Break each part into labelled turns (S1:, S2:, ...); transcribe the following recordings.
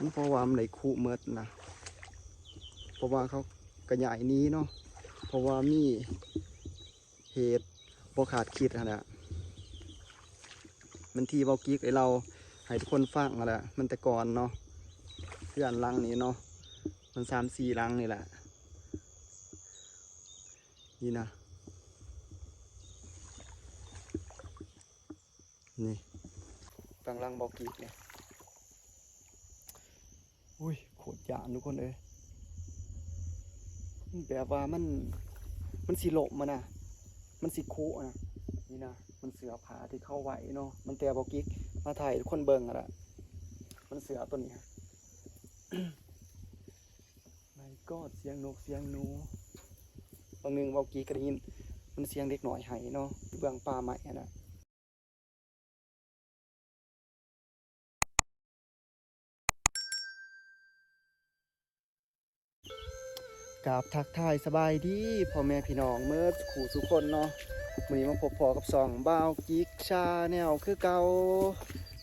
S1: มันเพราะว่ามันไหลคุเมดนะเพราะว่าเขากระใหญ่นี้เนาะเพราะว่ามีเหตุบ่ขาดคิดนะมันที่เบากิ๊กไอเราให้ทุกคนฟังนั่นแหละมันแต่ก่อนเนาะเพื่อนลังนี้เนาะมัน3-4ลังนี่แหละนี่นะนี่ฟังลังเบากิ๊กเนี่ยอุ้ยโคตรยานทุกคนเลยแบบว่ามันสีหลบมานะมันสีโคนะนี่นะมันเสือผาที่เข้าไหวเนาะมันแต่เบากิ๊กมาถ่ายทุกคนเบิ่งอะละมันเสือตัวนี้ไม่ก็เสียงนกเสียงหนูบางหนึ่งเบากิ๊กก็ได้ยินมันเสียงเด็กหน่อยไหเนาะเบื้องป่าไม้นะกราบทักทายสบายดีพ่อแม่พี่น้องเมื่อขู่สุคนเนาะวันนี้มาพบพอกับ2บ่าวกิ๊กชาแนวคือเก่า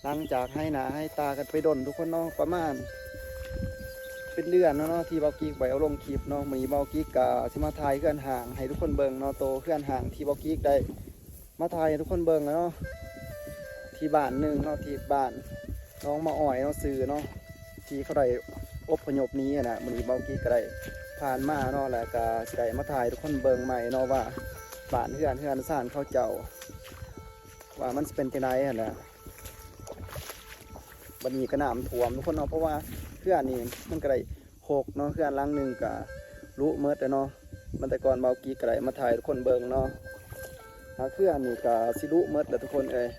S1: หลังจากให้หนาให้ตากันไปดนทุกคนเนาะประมาณเป็นเดือนเนาะที่เบากิ๊กไปเอาลงคลิปเนาะวันนี้เบากิ๊กกับสิมาถ่ายเพื่อนห่างให้ทุกคนเบิ่งเนาะโตเพื่อนห่างที่เบากิ๊กได้มาถ่ายให้ทุกคนเบิ่งเนาะที่บ้านหนึ่งเนาะที่บ้านน้องมาอ่อยเนาะซื้อเนาะที่เขาได้อพยพนี้นะวันนี้เบากิ๊กก็ได้ผ่านมาเนาะแล้วก็สิได้มาถ่ายทุกคนเบิ่งใหม่เนาะว่าบ้านเฮือนซ่านเขาเจ้าว่ามันเป็นจังได๋หั่นแหละบัดนี้ก็น้ำท่วมทุกคนเนาะเพราะว่าเฮือนนี่มันก็ได้หกเนาะเฮือนหลังนึงก็รุเมิดแล้วเนาะมันแต่ก่อนเบากิ๊กก็ได้มาถ่ายทุกคนเบิ่งเนาะหาเฮือนนี่ก็สิรุเมิดแล้วทุกคนเอ้ย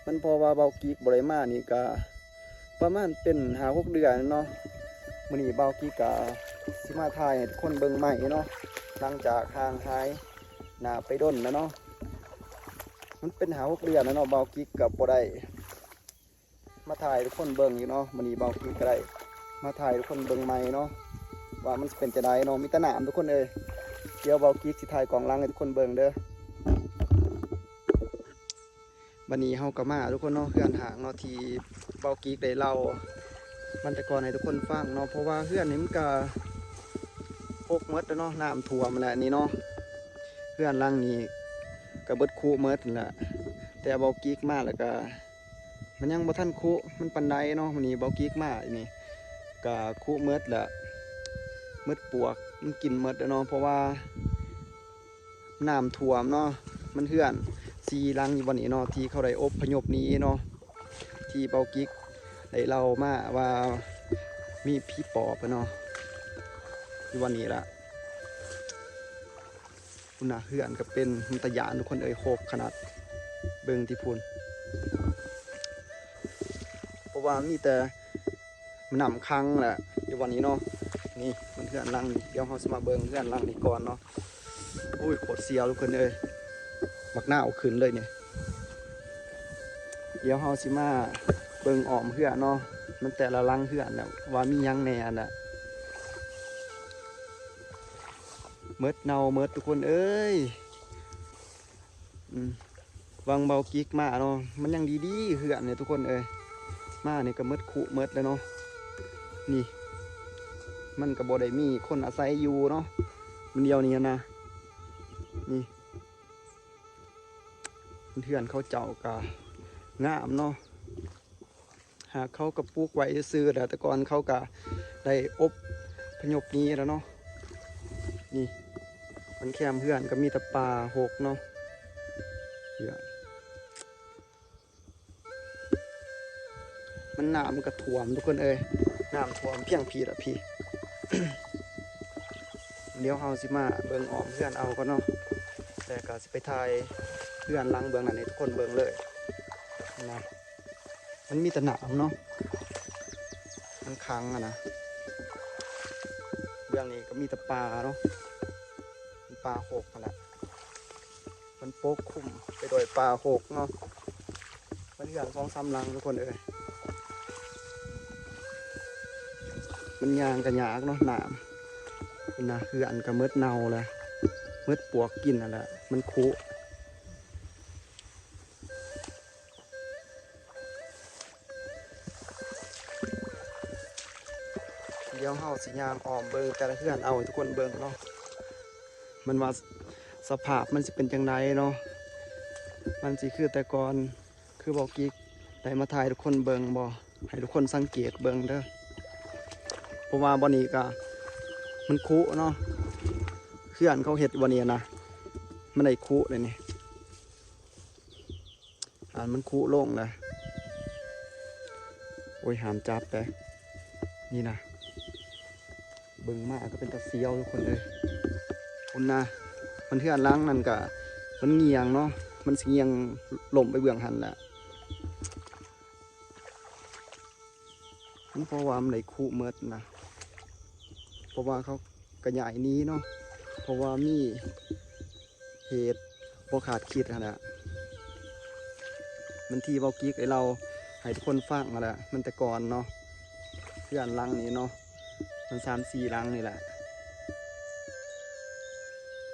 S1: มันเพราะว่าเบากิ๊กบ่ได้มานี่ก็ประมาณเป็น5-6 เดือนเนาะมื้อนี้เบากิ๊กก็สิมาถ่ายให้ทุกคนเบิ่งใหม่เนาะหลังจากห่างหายหน้าไปด้นแล้วเนาะมันเป็น5-6 เดือนแล้วเนาะเบากิ๊กกับบ่ได้มาถ่ายทุกคนเบิ่งอยู่เนาะมื้อนี้เบากิ๊กก็ได้มาถ่ายทุกคนเบิ่งใหม่เนาะว่ามันเป็นจังได๋เนาะมีแต่น้ำทุกคนเอ้ยเดี๋ยวเบากิ๊กสิถ่ายกล่องหลังให้ทุกคนเบิ่งเด้อวันนี้เฮาก็มาทุกคนเนาะเฮือนหางเนาะที่เบากิ๊กได้เล่ามันแต่ก่อนให้ทุกคนฟังเนาะเพราะว่าเฮือนนี้มันก็พกเมดแล้วเนาะน้ำท่วมแหละนี่เนาะเฮือนหลังนี้ก็เบิดคูเมดนั่นแหละแต่เบากิ๊กมาแล้วก็มันยังบ่ทันคูมันปานใดเนาะมื้อนี้เบากิ๊กมานี่ก็คูเมดแล้วเมดปวกมันกินเมดแล้วเนาะเพราะว่าน้ำท่วมเนาะมันเฮือน4 หลังอยู่บ่นี้เนาะที่เขาได้อพยพหนีเนาะที่เบากิ๊กได้เล่ามาว่ามีผีปอบเนาะอยู่วันนี้ละคุณน่ะเฮือนก็เป็นมันตะยานทุกคนเอ่ยโคกขนาดเบิ่งที่พูนเพราะว่ามีแต่มันนำคังแหละอยู่วันนี้เนาะนี่มันเฮือนหลังนี่เดี๋ยวเราสิมาเบิ่งเฮือนหลังนี้ก่อนเนาะโอ้ยโคตรเสียวทุกคนเอ่ยมักหน้าเอาขึ้นเลยเนี่ยเดี๋ยวเราสิมาเบิ่งอ้อมเฮือนเนาะมันแต่ละหลังเฮือนน่ะว่ามีหยังแหน่น่ะเมิดเนาเมิดทุกคนเอ้ยวังเบากิ๊กมาเนาะมันยังดีๆเหือนเนี่ยทุกคนเอ้ยมาเนี่ยก็เมิดคุเมิดแล้วเนาะนี่มันก็บ่ได้มีคนอาศัยอยู่เนาะมันเดียวนี้นะนี่เถื่อนเขาเจ้ากะงามเนาะหากเขากระปลูกไว้ซื้อแต่ก่อนเขากะได้อบพยพนี้แล้วเนาะนี่มันแคมเพื่อนก็มีแต่ป่าหกเนาะมันน้ำก็ท่วมทุกคนเอ้ยน้ำท่วมเพียงพีละพี่ เดี๋ยวเฮาสิมาเบิ่งออมเพื่อนเอาก็เนาะแต่ก็สิไปถ่ายเพื่อนลังเบิ่งนั่นให้ทุกคนเบิ่งเลยนะมันมีแต่หนามเนาะมันคังอะนะเรื่องนี้ก็มีแต่ปลาเนาะปลาหกนั่นแหละมันโป๊กคุ้มไปโดยปลาหกเนาะมันอย่าง2-3 ลังทุกคนเอ้ยมันยางกันยากเนาะหนามนะคืออันกับเมิดเนาแหละเมิดปวกกินนั่นแหละมันคุ เดี๋ยวเฮาสิย่างอ้อมเบิ่งแต่ละเฮือนเอาให้ทุกคนเบิ่งเนาะมันว่าสภาพมันสิเป็นจังไดเนาะมันสิคือแต่ก่อนคือบอกกิ๊กได้มาถ่ายทุกคนเบิ่งบ่ให้ทุกคนสังเกตเบิ่งเด้อเพราะว่าบ่นี้ก็มันคุเนาะเฮือนเขาเฮ็ดบ่นี้นะมันได้คุเลยนี่มันคุลงเลยโอ้ยหามจับไปนี่นะเบิ่งมากก็เป็นตะเฟียวทุกคนเลยคุณนะมันเทื่อนล้างนั่นกะมันเงียงเนาะมันเงียงหล่มไปเบื้องหันแหละเพราะว่ามันไหลคู่เมิดนะเพราะว่าเขากระใหญ่นี้เนาะเพราะว่ามีเหตุบ่ขาดคิดนะมันที่เบากิ๊กไอเราให้ทุกคนฟังมาแหละมันแต่ก่อนเนาะเทื่อนล้างนี้เนาะมัน3-4ล้างนี่แหละ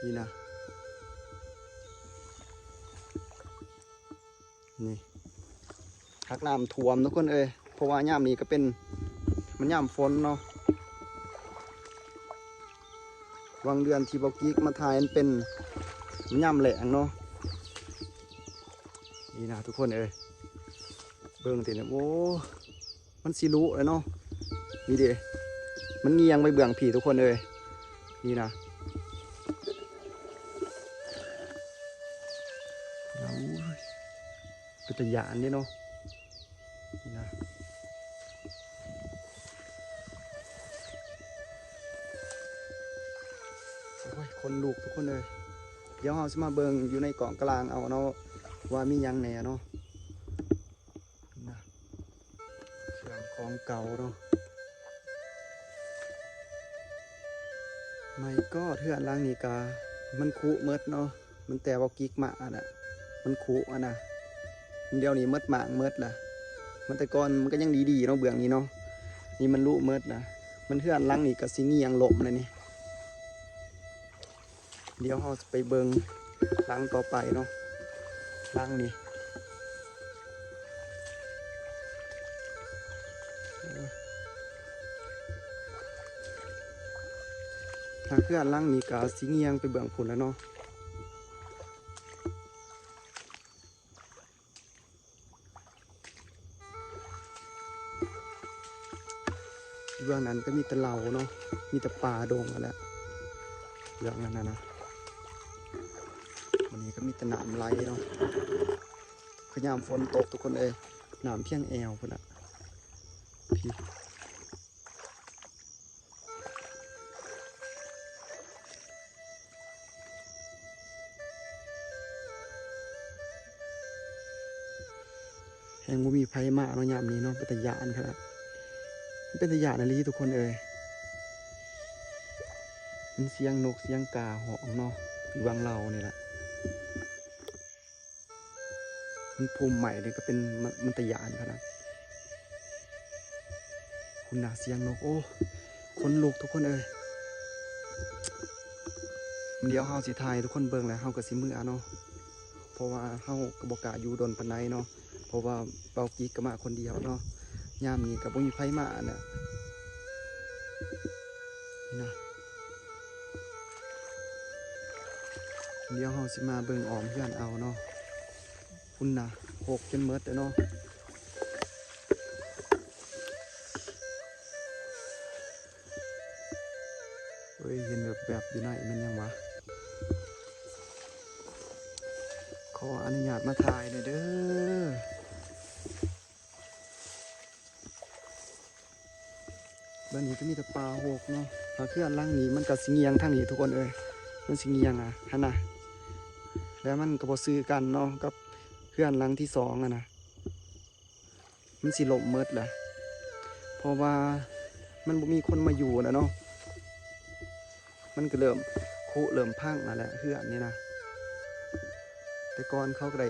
S1: นี่นะนี่ทักน้ำท่วมทุกคนเพราะว่าย่ามนี้ก็เป็นมันย่ามฝนเนาะวางเดือนที่บอกกิ๊กมาถ่ายมันเป็นมันย่ามแหลงเนาะนี่นะทุกคนเบิ่งติเนี่ยโอ้มันสิรุเลยเนาะนี่ดิมันเงียงไปเบื้องผีทุกคนนี่นะเป็นตะยานนี่เนาะนี่นะโอ้ยคนลูกทุกคนเดี๋ยวเราจะมาเบิ่งอยู่ในกล่องกลางเอาเนาะว่ามียังแหน่เนาะนะเครื่องของเก่าเนาะไม่ก็เทื่อนล่างนี่กามันคุเมดเนาะมันแต่ว่ากิ๊กมาอ่ะมันคุอ่ะนะเดี๋ยวนี้เมดหมางเมดล่ะมันแต่ก่อนมันก็ยังดีๆเนาะเบื้องนี้เนาะนี่มันรู้เมดนะมันเทื่อนล่างนี่ก็สิเงียงหลบเลยนี่เดี๋ยวเราจะไปเบิ่งล่างต่อไปเนาะล่างนี่ถ้าเคลื่อนล่างนี้ก็สิเงียงไปเบื้องผลแล้วเนาะเบื้องนั้นก็มีแต่เหล่าเนาะมีแต่ป่าดงอะไรเรื่องนั้นนะวันนี้ก็มีแต่น้ำไหลเนาะขยามฝนตกทุกคนน้ำเพียงแอวพุ่นอ่ะพี่แห่งบ่มีไผมาเนาะยามนี้เนาะเป็นตะยานครับเป็นตะยานอะไรทุกคนมันเสียงนกเสียงกาหองเนาะอยู่วังเราเนี่ยแหละมันภูมิใหม่เลยก็เป็นมันตะยานครับคุณน่ะเสียงนกโอ้คนลุกทุกคนเดี๋ยวเฮาสิถ่ายทุกคนเบิ่งแล้วเฮาก็สิมือเนาะเพราะว่าเฮาก็บ่กล้าอยู่ดนปานใดเนาะเพราะว่าเบากิ๊กก็มาคนเดียวเนาะยามนี้ก็บ่มีไผมาน่ะนี่นะเดี๋ยวเฮาสิมาเบิ่งออมเพื่อนเอาเนาะคุณน่ะหกจนเมดเนาะเฮ้ยเห็นแบบอยู่ไหนมันยังวะขออนุญาตมาถ่ายหน่อยเด้อบ้านนี้ก็มีแต่ปลาหกเนาะถ้าเคลื่อนล่างนี้มันก็สิเงียงทางนี้ทุกคนมันสิเงียงฮะนะแล้วมันก็บ่ซื้อกันเนาะกับเคลื่อนล่างที่2นะมันสิหลบเมดแหละเพราะว่ามันบ่มีคนมาอยู่นะเนาะมันก็เริ่มพังแหละเคลื่อนนี่นะแต่ก่อนเขาก็ได้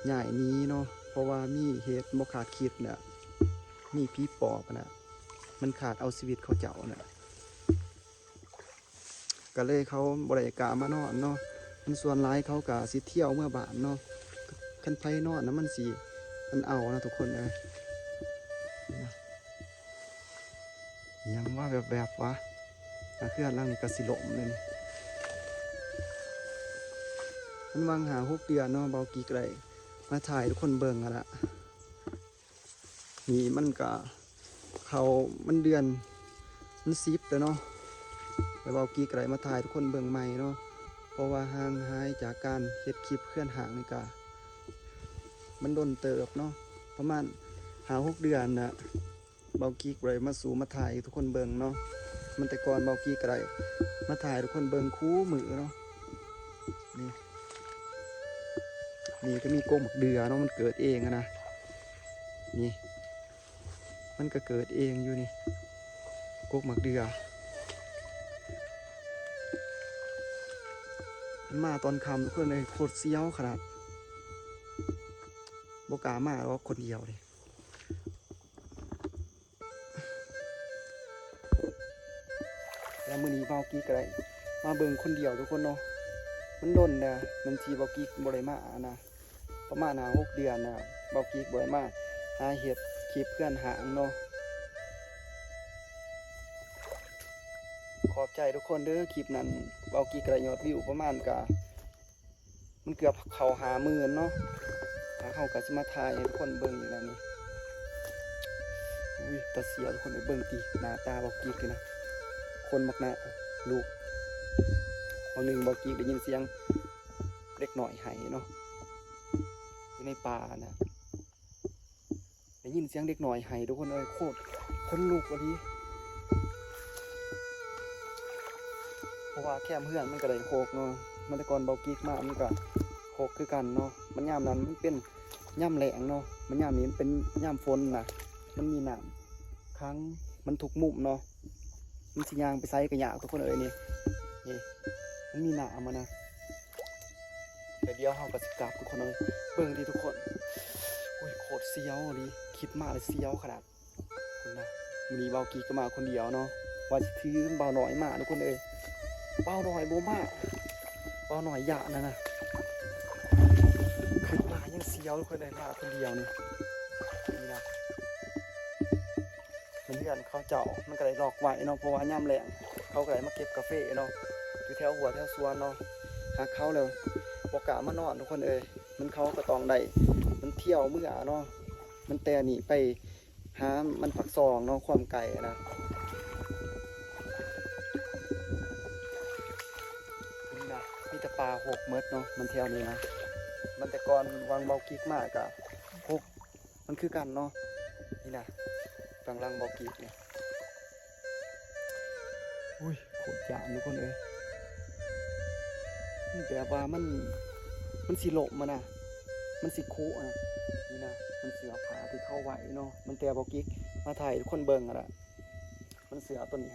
S1: ใหญ่นี้เนาะเพราะว่ามีเหตุบ่ขาดคิดเนี่ยมีผีปอบนะมันขาดเอาชีวิตเขาเจ้าเนี่ยก็เลยเขาบริการมานอนเนาะมันส่วนร้ายเขากะสิเที่ยวเมื่อบานเนาะคันไพนอนนะมันเอานะทุกคน ยังว่าแบบวะเพื่อนร่างนี้ก็สิลมเลยนี่มันวางหา6 เดือนเนาะเบากีไกลมาถ่ายทุกคนเบิ่งอะละนี่มันก็เขามันเดือนมัน10แล้วเนาะแต่เบากีไกลมาถ่ายทุกคนเบิ่งใหม่เนาะเพราะว่าห่างหายจากการเฮ็ดคลิปเคลื่อนห่างนี่ก็มันโดนเติบเนาะประมาณ5-6 เดือนนะเบากีไกลมาสู่มาถ่ายทุกคนเบิ่งเนาะมันแต่ก่อนเบากีไกลมาถ่ายทุกคนเบิ่งคู่มือเนาะนี่ก็มีกงหมักเดือเนาะมันเกิดเองอะนะนี่มันก็เกิดเองอยู่นี่กกหมักเดือมันมาตอนค่ำทุกคนเลยโคตรเซี้ยวขนาดบกล้ามาหรอกคนเดียวเลยแล้วมื้อนี้เบากี้ก็ได้มาเบิ่งคนเดียวทุกคนเนาะมันโดนนะมันทีเบากี้บ่ได้มานะประมาณ5-6 เดือนนะเบากี้บ่ได้มาหาเห็ดคลิปเพื่อนหางเนาะขอบใจทุกคนเด้อคลิปนั้นเบากี้กระยอดวิวประมาณกะมันเกือบเข้า50,000เนาะถ้าเข้ากับสมาถ่ายให้ทุกคนเบิ่งอยู่แล้วนี่อุ้ยตาเสียทุกคนไปเบิ่งตีหน้าตาเบากี้คือนะคนมักหน้าลูกวันหนึ่งเบากี้ได้ยินเสียงเล็กหน่อยไห้เนาะอยู่ในป่านะได้ยินเสียงเด็กหน่อยไห้ทุกคนเลยโคตรคนลูกวันนี้เพราะว่าแค่เพื่อนมันก็ได้โคกเนาะมันแต่ก่อนเบากิ๊กมากมันก็โคกคือกันเนาะมันยามนั้นมันเป็นย่ำแหลงเนาะมันยามนี้มันเป็นย่ำฝนนะมันมีน้ำครั้งมันถูกมุมเนาะมันสิยางไปไซกระยาทุกคนเลยนี่มันมีน้ำมานะแต่เดียวเขาก็สิกลับทุกคนเลยเบิ่งดีทุกคนโอ้ยโคตรเซียวเลยคิดมากเลยเซียวขนาดคนนะมีเบากิ๊กก็มาคนเดียวเนาะว่าสิถือเบาหน่อยมาทุกคนเลยเบาหน่อยโบมากเบาหน่อยยะนะขึ้นมายังเสียวทุกคนเลยมาคนเดียวนี่นะเพื่อนเขาเจาะมันก็เลยหลอกไว้เนาะเพราะว่าย่ำแรงเขาก็เลยมาเก็บกาแฟเนาะอยู่แถวหัวแถวสวนเนาะหาเขาเลยโอกาสมานอนทุกคนมันเขาก็ตองได้มันเที่ยวเมื่อเนาะมันแต่หนีไปหามันปักซองเนาะความไก่นะมีแต่ปลา6 เม็ดเนาะมันแถวนี้นะมันแต่ก่อนวางเบากิ๊กมากอะ6มันคือกันเนาะนี่นะฝั่งล่างเบากิ๊กเนี่ยอุ้ยโคตรยากทุกคนแบบว่ามันสิโลมมานะมันสิโคนะนี่นะมันเสือผาที่เข้าไหวเนาะมันแต่เบากิ๊กมาถ่ายทุกคนเบิ่งอะละมันเสือตัวนี้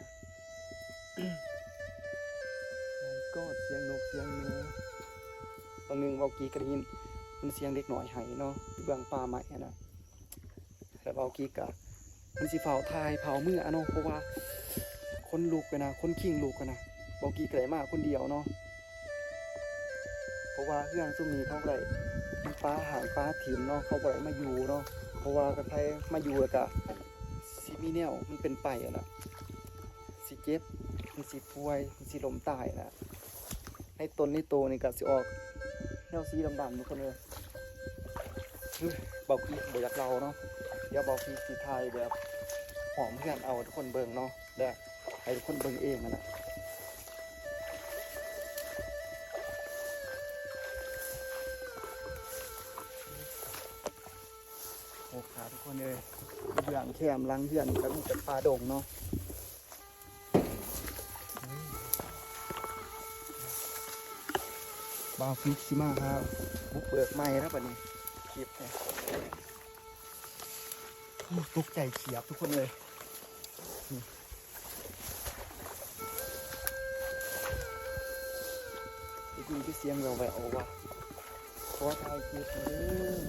S1: ก็เสียงนกเสียงเนื้อบางหนึ่งเบากิ๊กก็ได้ยินมันเสียงเด็กหน่อยไหเนาะเบื้องป่าไม้นะแต่เบากิ๊กอะมันสิเผาทายเผาเมื่อเนาะเพราะว่าคนลูกกันนะคนขิงลูกกันนะเบากิ๊กเลยมากคนเดียวเนาะเพราะว่าเพื่อนซุ่มนี้เขาเลยมันป้าหางป้าถิ่นเนาะเขาบ่ได้มาอยู่เนาะเพราะว่ากันไทยมาอยู่แล้วก็สิมีแนวมันเป็นไปอะนะสิเจ็บมันสิป่วยมันสิล้มตายนะในต้นในโตนี่ก็สิออกแนวสีดำๆทุกคนเลยเบากิ๊กบ่อยากเราเนาะเดี๋ยวเบากิ๊กสีไทยแบบหอมเพื่อนเอาทุกคนเบิ่งเนาะและให้ทุกคนเบิ่งเองนะโอ้ขาทุกคนเลยเบื้องแคมลังเพื่อนก็มีแต่ปลาดงเนาะบาฟิกซิมาครับบุกเบิกไม้แล้วปะเนี่ยคลิปเนี่ยตกใจเฉียบทุกคนเลยได้ยินที่เสียงเราแหววว่ะขอถ่ายคลิปเลย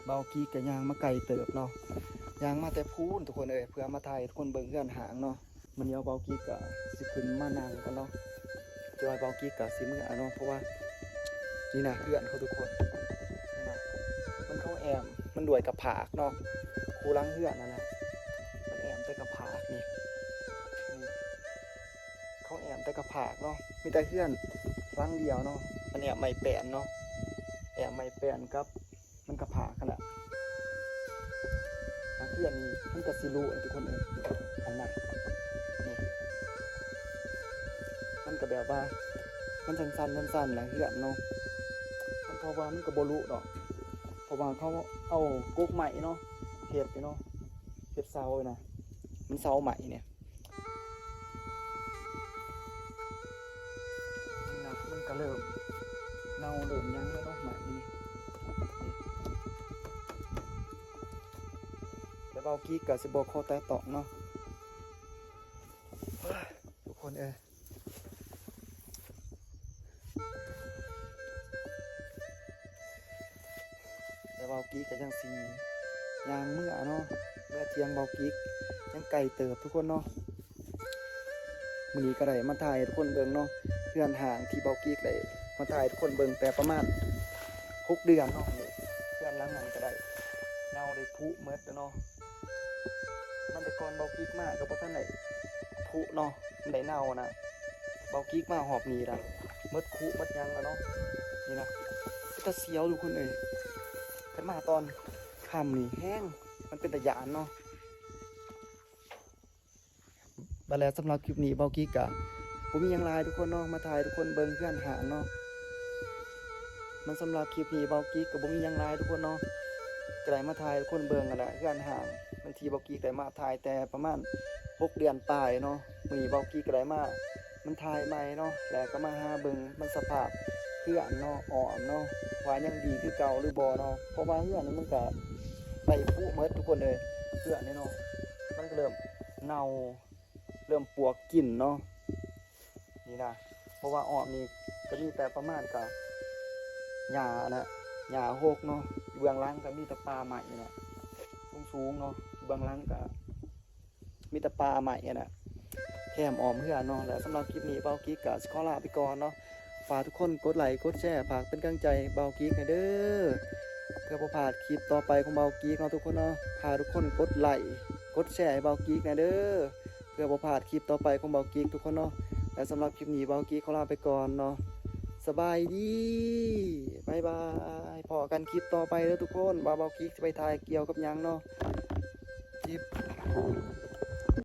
S1: เบากี้กับยางมาไก่เติบเนาะยางมาแต่พูนทุกคนเลยเพื่อมาถ่ายทุกคนเบิ่งเพื่อนหางเนาะ มันเดียวเบากิ๊กก็สิขึ้นมานั่งกันเนาะจอยเบากิ๊กก็สิมื้อเนาะเพราะว่านี่นะเพื่อนเขาทุกคนนี่นะมันเข้าแอมมันด้วยกับผากเนาะคูลังเพื่อนนั่นแหละมันแอมแต่กับผากนี่เขาแอมแต่กับผากเนาะมีแต่เพื่อนรังเดียวเนาะมันแอมไม่แปลนเนาะแอมไม่แปลนกับมันกับผากขนาดเพื่อนนี่มันกับซิลูทุกคนเองอันนั้นนี่มันก็แบบว่ามันสั้นแหละเพื่อนเนาะมันเพราะว่ามันก็บ่รู้ดอกเพราะว่าเขาเอากุ๊กใหม่เนาะเห็ดเนาะเห็ดเซาเลยนะมันเซาใหม่เนี่ยนี่นะมันก็เริ่มเน่าเริ่มยั้งแล้วเนาะใหม่นี่แล้วเบากี้กับสิบโคแต่ตอกเนาะทุกคนแล้วเบากี้กับยังสียางเมื่อเนาะเมื่อเทียงเบากี้ยังไก่เติบทุกคนเนาะมือนี้ก็ได้มาถ่ายทุกคนเบิ่งเนาะเพื่อนห่างที่เบากี้เลยมาถ่ายทุกคนเบิ่งแต่ประมาณ6 เดือนเนาะเพื่อนล้างนั้นก็ได้เน่าได้พุเมดเนาะมันแต่ก่อนเบากี้มากกับพวกท่านไหนพุเนาะมันได้เน่านะเบากี้มาหอบนี้นะเมดคุเมดยังแล้วเนาะนี่นะก็เสียวทุกคนขึ้นมาตอนคำนี่แห้งมันเป็นตะยานเนาะบาแล้วสำหรับคลิปนี้เบากี้กะผมมีอย่างไรทุกคนเนาะมาถ่ายทุกคนเบิ่งเพื่อนหาเนาะมันสำหรับคลิปนี้เบากี้กับผมมีอย่างไรทุกคนเนาะก็ได้มาถ่ายทุกคนเบิ่งกันแหละเพื่อนห่างบางทีเบากี้ได้มาถ่ายแต่ประมาณ6 เดือนปลายเนาะมือเบากี้ก็ได้มามันถ่ายใหม่เนาะแล้วก็มาหาเบิ่งมันสภาพเพื่อนเนาะอ่อนเนาะว่ายังดีคือเก่าหรือบ่เนาะเพราะว่าเพื่อนนี่มันก็ไปพุเมดทุกคนเลยเพื่อนนี่เนาะมันก็เริ่มเน่าเริ่มปวกกลิ่นเนาะนี่นะเพราะว่าออกนี่ก็มีแต่ประมาณกับหญ้านะหญ้าโฮกเนาะเบื้องหลังก็มีแต่ปลาใหม่นะสูงเนาะเบื้องหลังก็มีแต่ปลาใหม่นะแคมออมเพื่อนเนาะและสำหรับคลิปนี้เบากิ๊กกับสกอลาไปก่อนเนาะฝากทุกคนกดไลค์กดแชร์ฝากเป็นกำลังใจเบากิ๊กให้เด้อเพื่อประพาสคลิปต่อไปของเบากิ๊กเนาะทุกคนเนาะพาทุกคนกดไลค์กดแชร์ให้เบากิ๊กให้เด้อเพื่อประพาสคลิปต่อไปของเบากิ๊กทุกคนเนาะและสำหรับคลิปนี้เบากิ๊กขอลาไปก่อนเนาะสบายดีบายบายพอกันคลิปต่อไปแล้วทุกคนว่าเบากิ๊กจะไปถ่ายเกี่ยวกับยังเนาะคลิป